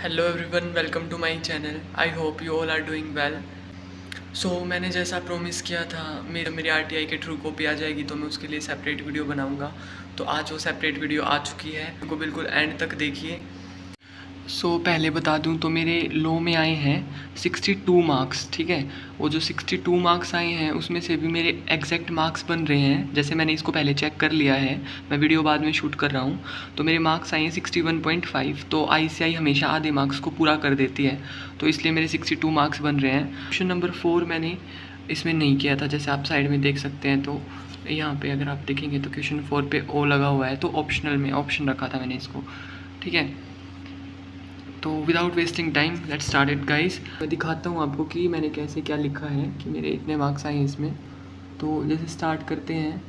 Hello everyone, welcome to my channel. I hope you all are doing well. मैंने जैसा promise किया था, मेरी आरटीआई के ट्रू कॉपी आ जाएगी तो मैं उसके लिए सेपरेट वीडियो बनाऊंगा। तो आज वो सेपरेट वीडियो आ चुकी है, उनको बिल्कुल एंड तक देखिए। पहले बता दूं तो मेरे लॉ में आए हैं 62 मार्क्स, ठीक है। वो जो 62 मार्क्स आए हैं उसमें से भी मेरे एग्जैक्ट मार्क्स बन रहे हैं। जैसे मैंने इसको पहले चेक कर लिया है, मैं वीडियो बाद में शूट कर रहा हूँ, तो मेरे मार्क्स आए हैं 61.5। तो आईसीआई हमेशा आधे मार्क्स को पूरा कर देती है, तो इसलिए मेरे 62 मार्क्स बन रहे हैं। क्वेश्चन नंबर 4 मैंने इसमें नहीं किया था, जैसे आप साइड में देख सकते हैं। तो यहाँ पे अगर आप देखेंगे तो क्वेश्चन 4 पे ओ लगा हुआ है, तो ऑप्शनल में ऑप्शन रखा था मैंने इसको, ठीक है। तो without wasting time let's start it guys. मैं दिखाता हूँ आपको कि मैंने कैसे क्या लिखा है, कि मेरे इतने मार्क्स आए हैं इसमें। तो जैसे स्टार्ट करते हैं,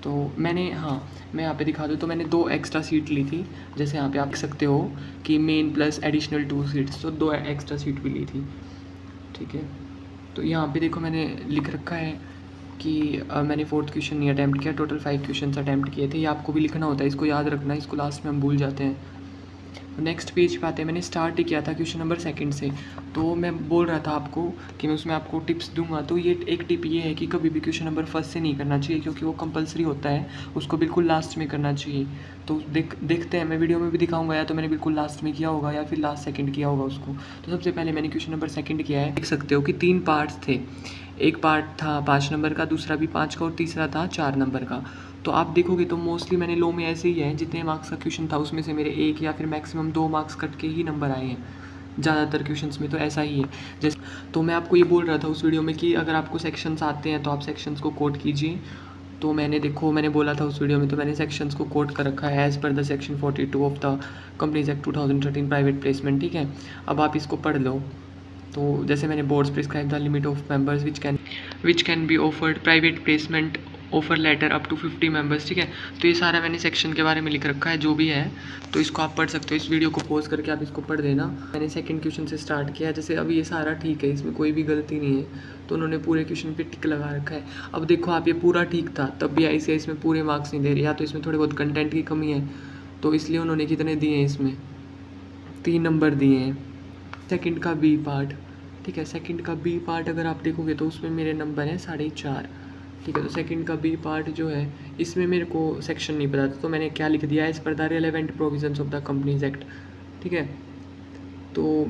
तो मैं यहाँ पे दिखा दूँ तो मैंने 2 एक्स्ट्रा सीट ली थी। जैसे यहाँ पे आप देख सकते हो कि मेन प्लस एडिशनल 2 सीट्स, तो 2 एक्स्ट्रा सीट भी ली थी, ठीक है। तो यहाँ पे देखो मैंने लिख रखा है कि मैंने 4th क्वेश्चन नहीं अटैम्प्ट किया, टोटल 5 क्वेश्चन अटैम्प्ट किए थे। ये आपको भी लिखना होता है, इसको याद रखना, इसको लास्ट में हम भूल जाते हैं। नेक्स्ट पेज पे आते हैं। मैंने स्टार्ट ही किया था क्वेश्चन नंबर 2 से। तो मैं बोल रहा था आपको कि मैं उसमें आपको टिप्स दूंगा। तो ये एक टिप ये है कि कभी भी क्वेश्चन नंबर 1 से नहीं करना चाहिए, क्योंकि वो कंपलसरी होता है, उसको बिल्कुल लास्ट में करना चाहिए। तो देखते हैं, मैं वीडियो में भी दिखाऊंगा, या तो मैंने बिल्कुल लास्ट में किया होगा या फिर लास्ट सेकंड किया होगा उसको। तो सबसे पहले मैंने क्वेश्चन नंबर 2 किया है। देख सकते हो कि 3 पार्ट्स थे। एक पार्ट था 5 नंबर का, दूसरा भी 5 का, और तीसरा था 4 नंबर का। तो आप देखोगे तो मोस्टली मैंने लो में ऐसे ही है, जितने मार्क्स का क्वेश्चन था उसमें से मेरे 1 या फिर मैक्सिमम 2 मार्क्स कट के ही नंबर आए हैं। ज़्यादातर क्वेश्चंस में तो ऐसा ही है। जैसे तो मैं आपको ये बोल रहा था उस वीडियो में कि अगर आपको सेक्शंस आते हैं तो आप सेक्शंस को कोट कीजिए। तो मैंने बोला था उस वीडियो में, तो मैंने सेक्शंस को कोट कर रखा है as per the section 42 of the companies act 2013 private placement, ठीक है। अब आप इसको पढ़ लो। तो जैसे मैंने boards prescribe the limit of members which can be offered private placement offer letter up to 50 members, ठीक है। तो ये सारा मैंने सेक्शन के बारे में लिख रखा है, जो भी है। तो इसको आप पढ़ सकते हो, इस वीडियो को पॉज करके आप इसको पढ़ देना। मैंने सेकंड क्वेश्चन से स्टार्ट किया। जैसे अब ये सारा ठीक है, इसमें कोई भी गलती नहीं है, तो उन्होंने पूरे क्वेश्चन पे टिक लगा रखा है। अब देखो आप, ये पूरा ठीक था, तब भी आईसीआई इसमें पूरे मार्क्स नहीं दे रही, या तो इसमें थोड़े बहुत कंटेंट की कमी है, तो इसलिए उन्होंने कितने दिए हैं, इसमें 3 नंबर दिए हैं। सेकंड का बी पार्ट, ठीक है। सेकंड का बी पार्ट अगर आप देखोगे तो उसमें मेरे नंबर हैं 4.5, ठीक है। तो सेकंड का बी पार्ट जो है, इसमें मेरे को सेक्शन नहीं पता था, तो मैंने क्या लिख दिया, as per the relevant provisions of the companies act, ठीक है। तो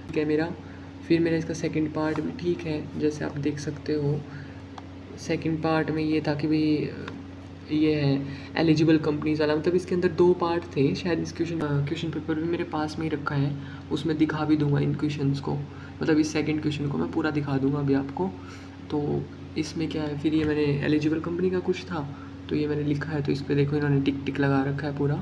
ठीक है मेरा। फिर मेरा इसका सेकंड पार्ट भी ठीक है, जैसे आप देख सकते हो। सेकंड पार्ट में ये था कि भाई ये है एलिजिबल कंपनीज वाला, मतलब इसके अंदर 2 पार्ट थे शायद। इस क्वेश्चन पेपर भी मेरे पास में ही रखा है, उसमें दिखा भी दूंगा इन क्वेश्चंस को, मतलब इस सेकंड क्वेश्चन को मैं पूरा दिखा दूंगा अभी आपको। तो इसमें क्या है, फिर ये मैंने एलिजिबल कंपनी का कुछ था, तो ये मैंने लिखा है, तो इस पर देखो इन्होंने टिक टिक लगा रखा है पूरा।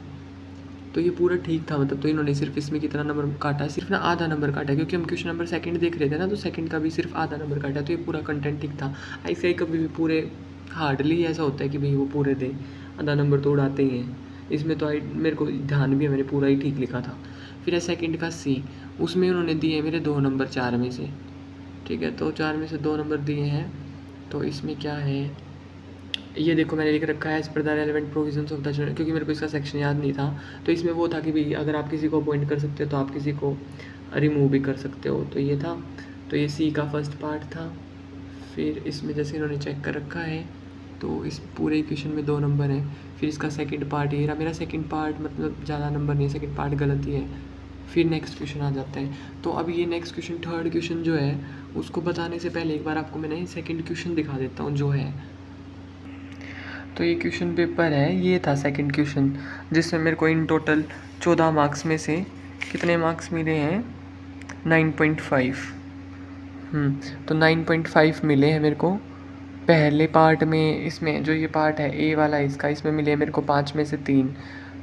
तो ये पूरा ठीक था, मतलब। तो इन्होंने सिर्फ इसमें कितना नंबर काटा है, सिर्फ ना आधा नंबर काटा है, क्योंकि हम क्वेश्चन नंबर 2 देख रहे थे ना, तो सेकंड का भी सिर्फ आधा नंबर काटा है। तो ये पूरा कंटेंट ठीक था। आईसीआई कभी भी पूरे हार्डली ऐसा होता है कि भाई वो पूरे दे, आधा नंबर तो उड़ाते ही हैं। इसमें तो मेरे को ध्यान भी है, मैंने पूरा ही ठीक लिखा था। फिर है सेकंड का सी, उसमें उन्होंने दिए मेरे 2 नंबर 4 में से, ठीक है। तो 4 में से 2 नंबर दिए हैं। तो इसमें क्या है, ये देखो मैंने लिख रखा है as per the relevant provisions of the general, क्योंकि मेरे को इसका सेक्शन याद नहीं था। तो इसमें वो था कि भाई अगर आप किसी को अपॉइंट कर सकते हो तो आप किसी को रिमूव भी कर सकते हो, तो ये था। तो ये सी का फर्स्ट पार्ट था। फिर इसमें जैसे इन्होंने चेक कर रखा है, तो इस पूरे क्वेश्चन में 2 नंबर हैं। फिर इसका सेकंड पार्ट ये रहा। मेरा सेकंड पार्ट मतलब ज़्यादा नंबर नहीं, सेकंड पार्ट गलत ही है। फिर नेक्स्ट क्वेश्चन आ जाता है। तो अब ये नेक्स्ट क्वेश्चन, थर्ड क्वेश्चन जो है, उसको बताने से पहले एक बार आपको मैंने सेकंड क्वेश्चन दिखा देता हूँ जो है। तो ये क्वेश्चन पेपर है, ये था सेकंड क्वेश्चन, जिसमें मेरे को इन टोटल 14 मार्क्स में से कितने मार्क्स मिले हैं, 9.5। तो 9.5 मिले हैं मेरे को पहले पार्ट में। इसमें जो ये पार्ट है ए वाला, इसमें मिले हैं मेरे को 5 में से 3।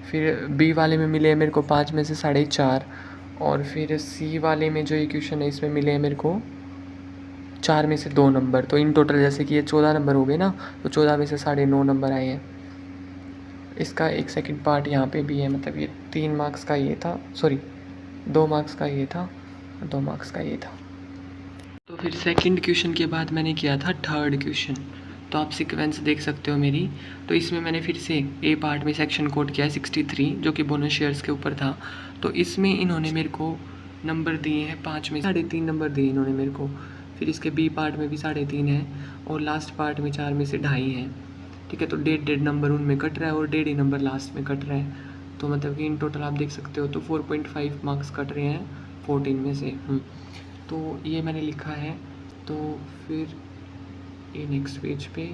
फिर बी वाले में मिले हैं मेरे को 5 में से 4.5। और फिर सी वाले में जो ये क्वेश्चन है, इसमें मिले हैं मेरे को 4 में से 2 नंबर। तो इन टोटल जैसे कि ये 14 नंबर हो गए ना, तो 14 में से 9.5 नंबर आए हैं। इसका एक सेकंड पार्ट यहाँ पे भी है, मतलब ये 3 मार्क्स का ये था, सॉरी 2 मार्क्स का ये था, 2 मार्क्स का ये था। तो फिर सेकंड क्वेश्चन के बाद मैंने किया था थर्ड क्वेश्चन। तो आप सीक्वेंस देख सकते हो मेरी। तो इसमें मैंने फिर से ए पार्ट में सेक्शन कोड किया है 63, जो कि बोनस शेयर्स के ऊपर था। तो इसमें इन्होंने मेरे को नंबर दिए हैं 5 में 3.5 नंबर दिए इन्होंने मेरे को। फिर इसके बी पार्ट में भी 3.5 है और लास्ट पार्ट में 4 में से 2.5 है। ठीक है, तो 1.5 नंबर उनमें कट रहा है और 1.5 नंबर लास्ट में कट रहा है। तो मतलब कि इन टोटल आप देख सकते हो तो 4.5 मार्क्स कट रहे हैं 14 में से। तो ये मैंने लिखा है। तो फिर ये नेक्स्ट पेज पे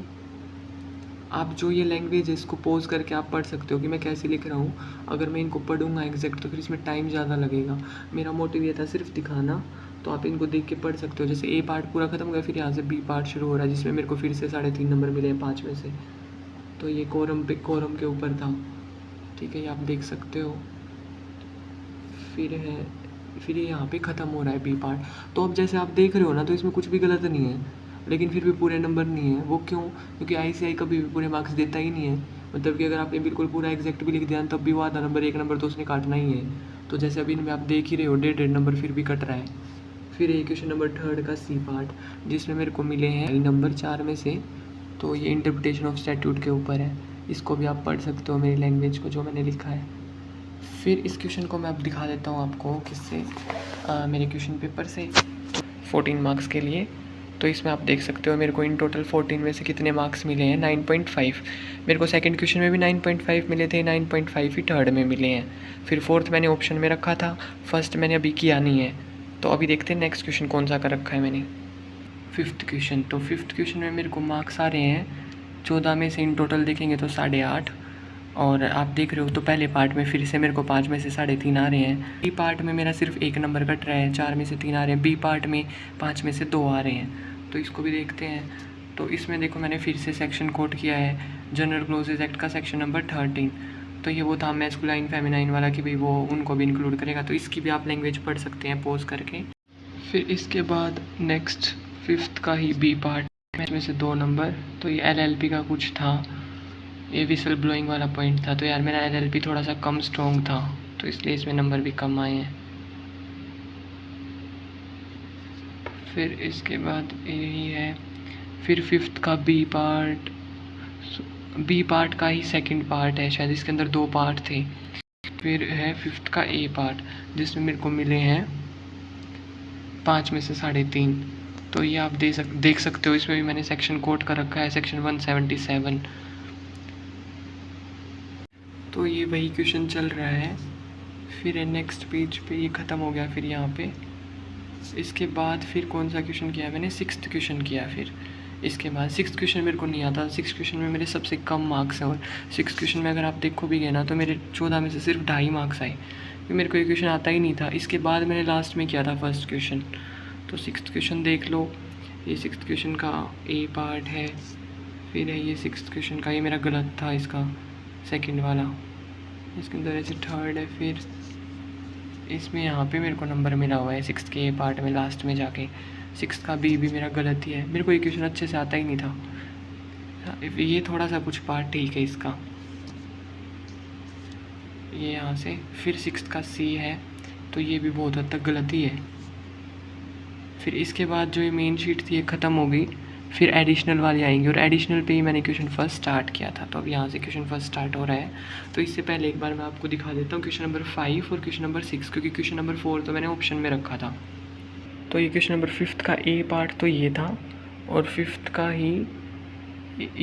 आप जो ये लैंग्वेज है इसको पोज करके आप पढ़ सकते हो कि मैं कैसे लिख रहा हूँ। अगर मैं इनको पढ़ूंगा एग्जैक्ट तो फिर इसमें टाइम ज़्यादा लगेगा। मेरा मोटिव ये था सिर्फ दिखाना, तो आप इनको देख के पढ़ सकते हो। जैसे ए पार्ट पूरा खत्म हो गया, फिर यहाँ से बी पार्ट शुरू हो रहा है जिसमें मेरे को फिर से 3.5 नंबर मिले हैं 5 में से। तो ये कोरम के ऊपर था। ठीक है, ये आप देख सकते हो। फिर ये यहाँ पे ख़त्म हो रहा है बी पार्ट। तो अब जैसे आप देख रहे हो ना, तो इसमें कुछ भी गलत नहीं है, लेकिन फिर भी पूरे नंबर नहीं है। वो क्यों? क्योंकि आईसीआई कभी भी पूरे मार्क्स देता ही नहीं है। मतलब कि अगर आपने बिल्कुल पूरा एग्जैक्ट भी लिख दिया तब भी वो आधा नंबर 1 नंबर तो उसने काटना ही है। तो जैसे अभी इनमें आप देख ही रहे हो 1.5 नंबर फिर भी कट रहा है। फिर ये क्वेश्चन नंबर 3 का सी पार्ट जिसमें मेरे को मिले हैं नंबर 4 में से। तो ये इंटरप्रिटेशन ऑफ स्टैट्यूट के ऊपर है, इसको भी आप पढ़ सकते हो मेरी लैंग्वेज को जो मैंने लिखा है। फिर इस क्वेश्चन को मैं अब दिखा देता हूँ आपको किससे, मेरे क्वेश्चन पेपर से 14 मार्क्स के लिए। तो इसमें आप देख सकते हो मेरे को इन टोटल 14 में से कितने मार्क्स मिले हैं 9.5। मेरे को सेकंड क्वेश्चन में भी 9.5 मिले थे, 9.5 ही थर्ड में मिले हैं। फिर फोर्थ मैंने ऑप्शन में रखा था, फर्स्ट मैंने अभी किया नहीं है। तो अभी देखते हैं नेक्स्ट क्वेश्चन कौन सा कर रखा है मैंने। फिफ्थ क्वेश्चन, तो फिफ्थ क्वेश्चन में मेरे को मार्क्स आ रहे हैं 14 में से इन टोटल देखेंगे तो 8.5। और आप देख रहे हो तो पहले पार्ट में फिर से मेरे को 5 में से 3.5 आ रहे हैं। बी पार्ट में मेरा सिर्फ 1 नंबर कट रहा है, 4 में से 3 आ रहे हैं। बी पार्ट में 5 में से 2 आ रहे हैं। तो इसको भी देखते हैं। तो इसमें देखो मैंने फिर से सेक्शन कोड किया है जनरल क्लोजेज एक्ट का सेक्शन नंबर 13। तो ये वो था मैस्कुलाइन फेमिनाइन वाला कि भाई वो उनको भी इंक्लूड करेगा। तो इसकी भी आप लैंग्वेज पढ़ सकते हैं पोज करके। फिर इसके बाद नेक्स्ट फिफ्थ का ही बी पार्ट में से 2 नंबर। तो ये एलएलपी का कुछ था, ये विसल ब्लोइंग वाला पॉइंट था। तो यार मेरा एलएलपी थोड़ा सा कम स्ट्रॉन्ग था, तो इसलिए इसमें नंबर भी कम आए हैं। फिर इसके बाद यही है। फिर फिफ्थ का बी पार्ट का ही सेकंड पार्ट है शायद, इसके अंदर 2 पार्ट थे। फिर है फिफ्थ का ए पार्ट जिसमें मेरे को मिले हैं 5 में से 3.5। तो ये आप देख सकते हो, इसमें भी मैंने सेक्शन कोड का रखा है सेक्शन 177। तो ये वही क्वेश्चन चल रहा है। फिर नेक्स्ट पेज पे ये ख़त्म हो गया। फिर यहाँ पे इसके बाद फिर कौन सा क्वेश्चन किया मैंने, 6th क्वेश्चन किया। फिर इसके बाद 6th क्वेश्चन मेरे को नहीं आता। 6th क्वेश्चन में मेरे सबसे कम मार्क्स हैं। और 6th क्वेश्चन में अगर आप देखो भी गए ना तो मेरे 14 में से सिर्फ 2.5 मार्क्स आए, क्योंकि मेरे को ये क्वेश्चन आता ही नहीं था। इसके बाद मैंने लास्ट में किया था फर्स्ट क्वेश्चन। तो 6th क्वेश्चन देख लो, ये 6th क्वेश्चन का ए पार्ट है। फिर है ये 6th क्वेश्चन का, ये मेरा गलत था इसका सेकंड वाला, इसके अंदर ऐसे थर्ड है। फिर इसमें यहाँ पे मेरे को नंबर मिला हुआ है 6th के ए पार्ट में लास्ट में जाके। 6th का बी भी मेरा गलत ही है, मेरे को ये क्वेश्चन अच्छे से आता ही नहीं था। ये थोड़ा सा कुछ पार्ट ठीक है इसका, ये यहाँ से। फिर 6th का सी है, तो ये भी बहुत हद तक गलत ही है। फिर इसके बाद जो ये मेन शीट थी ये ख़त्म हो गई। फिर एडिशनल वाले आएंगे, और एडिशनल पे ही मैंने क्वेश्चन फर्स्ट स्टार्ट किया था। तो अब यहाँ से क्वेश्चन फर्स्ट स्टार्ट हो रहा है। तो इससे पहले एक बार मैं आपको दिखा देता हूँ क्वेश्चन नंबर 5 और क्वेश्चन नंबर 6, क्योंकि क्वेश्चन नंबर 4 तो मैंने ऑप्शन में रखा था। तो ये क्वेश्चन नंबर 5 का ए पार्ट तो ये था, और 5th का ही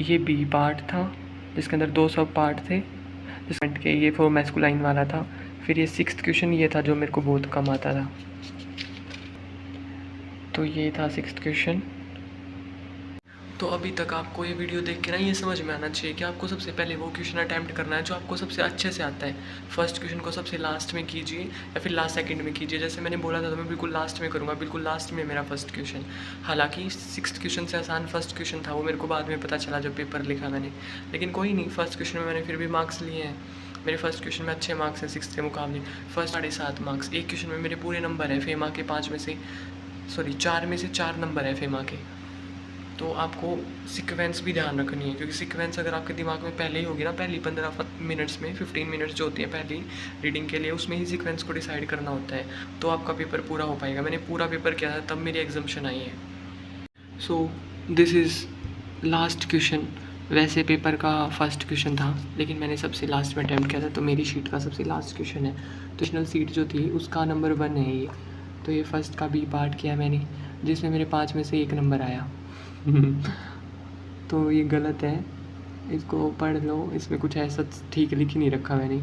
ये बी पार्ट था जिसके अंदर 2 सब पार्ट थे, जिसमें के ये फॉर मैस्कुलाइन वाला था। फिर ये 6th क्वेश्चन ये था जो मेरे को बहुत कम आता था। तो ये था 6th क्वेश्चन। तो अभी तक आपको ये वीडियो देख के ना ये समझ में आना चाहिए कि आपको सबसे पहले वो क्वेश्चन अटैम्प्ट करना है जो आपको सबसे अच्छे से आता है। फर्स्ट क्वेश्चन को सबसे लास्ट में कीजिए या फिर लास्ट सेकंड में कीजिए। जैसे मैंने बोला था तो मैं बिल्कुल लास्ट में करूँगा, बिल्कुल लास्ट में मेरा फर्स्ट क्वेश्चन। हालांकि 6th क्वेश्चन से आसान फर्स्ट क्वेश्चन था, वो मेरे को बाद में पता चला जब पेपर लिखा मैंने। लेकिन कोई नहीं, फर्स्ट क्वेश्चन में मैंने फिर भी मार्क्स लिए हैं। मेरे फर्स्ट क्वेश्चन में अच्छे मार्क्स हैं 6th के मुकाबले। First 7.5 marks. एक क्वेश्चन में मेरे पूरे नंबर है फेमा के 4 में से 4 नंबर है फेमा के। तो आपको सीक्वेंस भी ध्यान रखनी है, क्योंकि सीक्वेंस अगर आपके दिमाग में पहले ही होगी ना, पहली 15 मिनट्स में 15 मिनट्स जो होती है पहली रीडिंग के लिए, उसमें ही सीक्वेंस को डिसाइड करना होता है, तो आपका पेपर पूरा हो पाएगा। मैंने पूरा पेपर किया था तब मेरी एग्जाम्शन आई है। So this is last question, वैसे पेपर का फर्स्ट क्वेश्चन था लेकिन मैंने सबसे लास्ट में अटैम्प्ट किया था, तो मेरी शीट का सबसे लास्ट क्वेश्चन है। तो नेशनल सीट जो थी उसका नंबर 1 है ये। तो ये फर्स्ट का बी पार्ट किया मैंने, जिसमें मेरे 5 में से 1 नंबर आया। तो ये गलत है, इसको पढ़ लो, इसमें कुछ ऐसा ठीक लिख ही नहीं रखा मैंने।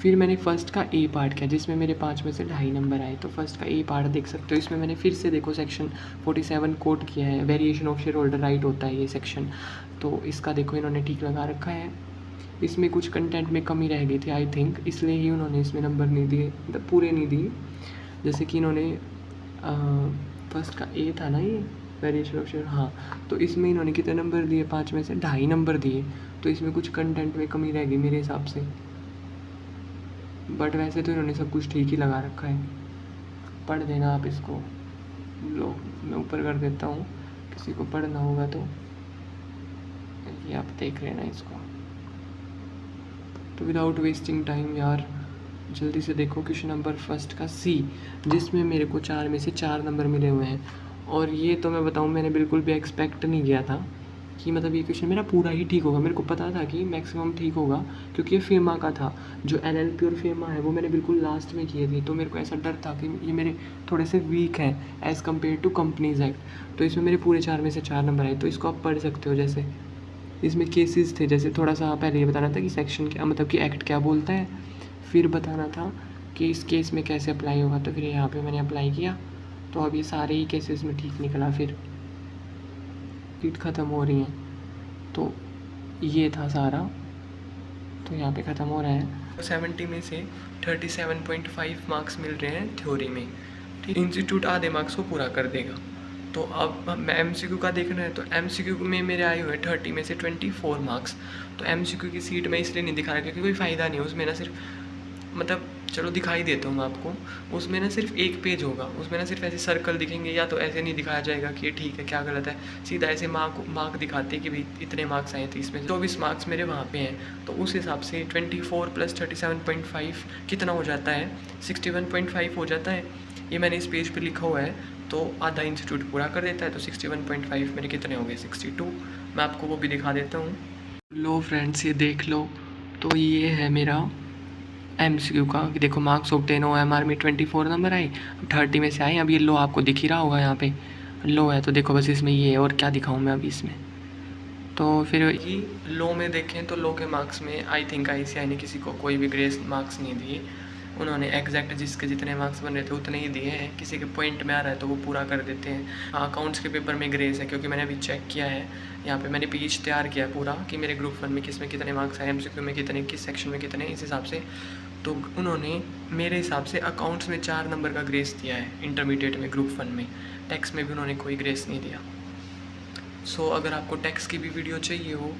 फिर मैंने फ़र्स्ट का ए पार्ट किया जिसमें मेरे 5 में से 2.5 नंबर आए। तो फर्स्ट का ए पार्ट देख सकते हो, इसमें मैंने फिर से देखो सेक्शन 47 कोट किया है, variation of share holder right होता है ये सेक्शन। तो इसका देखो इन्होंने ठीक लगा रखा है। इसमें कुछ कंटेंट में कमी रह गई थी आई थिंक, इसलिए ही उन्होंने इसमें नंबर नहीं दिए, मतलब पूरे नहीं दिए। जैसे कि इन्होंने फर्स्ट का ए था ना ये वेरिएशन ऑफ शेयर, हाँ, तो इसमें इन्होंने कितने नंबर दिए, 5 में से 2.5 नंबर दिए। तो इसमें कुछ कंटेंट में कमी रह गई मेरे हिसाब से, बट वैसे तो इन्होंने सब कुछ ठीक ही लगा रखा है। पढ़ देना आप इसको, लो मैं ऊपर कर देता हूँ, किसी को पढ़ना होगा तो ये आप देख लेना इसको। तो विदाउट वेस्टिंग टाइम यार जल्दी से देखो क्वेश्चन नंबर फर्स्ट का सी, जिसमें मेरे को 4 में से 4 नंबर मिले हुए हैं। और ये तो मैं बताऊँ मैंने बिल्कुल भी एक्सपेक्ट नहीं किया था कि मतलब ये क्वेश्चन मेरा पूरा ही ठीक होगा। मेरे को पता था कि मैक्सिमम ठीक होगा क्योंकि ये फेमा का था, जो एलएलपी और फेमा है वो मैंने बिल्कुल लास्ट में किए थे। तो मेरे को ऐसा डर था कि ये मेरे थोड़े से वीक हैं as compare to companies act. तो इसमें मेरे पूरे 4 में से 4 नंबर आए। तो इसको आप पढ़ सकते हो। जैसे इसमें केसेस थे, जैसे थोड़ा सा पहले ये बताना था कि सेक्शन क्या मतलब कि एक्ट क्या बोलता है, फिर बताना था कि इस केस में कैसे अप्लाई होगा। तो फिर यहाँ पे मैंने अप्लाई किया, तो अब ये सारे ही केसेस में ठीक निकला। फिर सीट ख़त्म हो रही हैं, तो ये था सारा, तो यहाँ पे ख़त्म हो रहा है। 70 में से 37.5 मार्क्स मिल रहे हैं थ्योरी में, ठीक। इंस्टीट्यूट आधे मार्क्स को पूरा कर देगा। तो अब मैं एमसीक्यू का देखना है, तो एमसीक्यू में मेरे आए हुए 30 में से 24 मार्क्स। तो एमसीक्यू की सीट मैं इसलिए नहीं दिखा रहा क्योंकि कोई फ़ायदा नहीं है उसमें ना, सिर्फ मतलब चलो दिखाई देता हूँ मैं आपको, उसमें ना सिर्फ एक पेज होगा, उसमें ना सिर्फ ऐसे सर्कल दिखेंगे, या तो ऐसे नहीं दिखाया जाएगा कि ये ठीक है क्या गलत है, सीधा ऐसे मार्क दिखाते हैं कि भाई इतने मार्क्स आए थे, इसमें 24 मार्क्स मेरे वहाँ पे हैं। तो उस हिसाब से 24 + 37.5 कितना हो जाता है, 61.5 हो जाता है। ये मैंने इस पेज पर लिखा हुआ है, तो आधा इंस्टीट्यूट पूरा कर देता है। तो 61.5 मेरे कितने हो गए, 62। मैं आपको वो भी दिखा देता हूँ। लो फ्रेंड्स ये देख लो, तो ये है मेरा एमसीक्यू का कि देखो मार्क्स ऑब्टेन हो, एमआर में 24 नंबर आए, 30 में से आए। अब ये लो आपको दिख ही रहा होगा, यहाँ पे लो है, तो देखो बस इसमें ये है, और क्या दिखाऊँ मैं अभी इसमें। तो फिर ये लो में देखें तो लो के मार्क्स में आई थिंक आईसीआई ने किसी को कोई भी ग्रेस मार्क्स नहीं दिए, उन्होंने एग्जैक्ट जिसके जितने मार्क्स बन रहे थे उतने ही दिए हैं। किसी के पॉइंट में आ रहा है तो वो पूरा कर देते हैं। हाँ, अकाउंट्स के पेपर में ग्रेस है क्योंकि मैंने अभी चेक किया है, यहाँ पे मैंने पेज तैयार किया पूरा कि मेरे ग्रुप 1 में किस में कितने मार्क्स आए, एमसीक्यू में कितने, किस सेक्शन में कितने, इस हिसाब से। तो उन्होंने मेरे हिसाब से अकाउंट्स में 4 नंबर का ग्रेस दिया है इंटरमीडिएट में, ग्रुप 1 में। टैक्स में भी उन्होंने कोई ग्रेस नहीं दिया। सो अगर आपको टैक्स की भी वीडियो चाहिए हो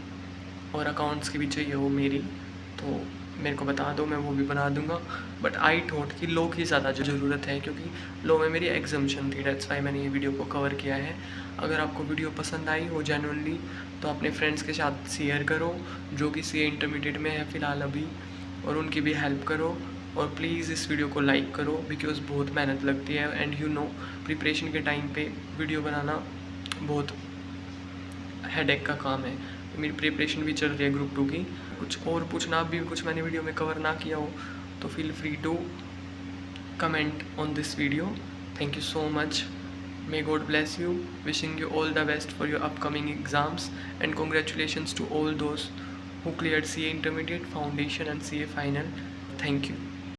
और अकाउंट्स की भी चाहिए हो मेरी, तो मेरे को बता दो, मैं वो भी बना दूंगा। बट आई थॉट कि लो की ज़्यादा ज़रूरत है क्योंकि लो में मेरी एग्जाम्शन थी, दैट्स वाई मैंने ये वीडियो को कवर किया है। अगर आपको वीडियो पसंद आई हो जेन्युइनली, तो अपने फ्रेंड्स के साथ शेयर करो जो कि सीए इंटरमीडिएट में है फ़िलहाल अभी, और उनकी भी हेल्प करो। और प्लीज़ इस वीडियो को लाइक करो बिकॉज़ बहुत मेहनत लगती है, एंड यू नो प्रिपरेशन के टाइम पे वीडियो बनाना बहुत हेडेक का काम है। मेरी प्रिपरेशन भी चल रही है ग्रुप 2 की। कुछ और पूछना भी, कुछ मैंने वीडियो में कवर ना किया हो तो feel free to comment on this video. Thank you so much, may God bless you, wishing you all the best for your upcoming exams, and congratulations to all those who cleared CA Intermediate, Foundation and CA Final. Thank you.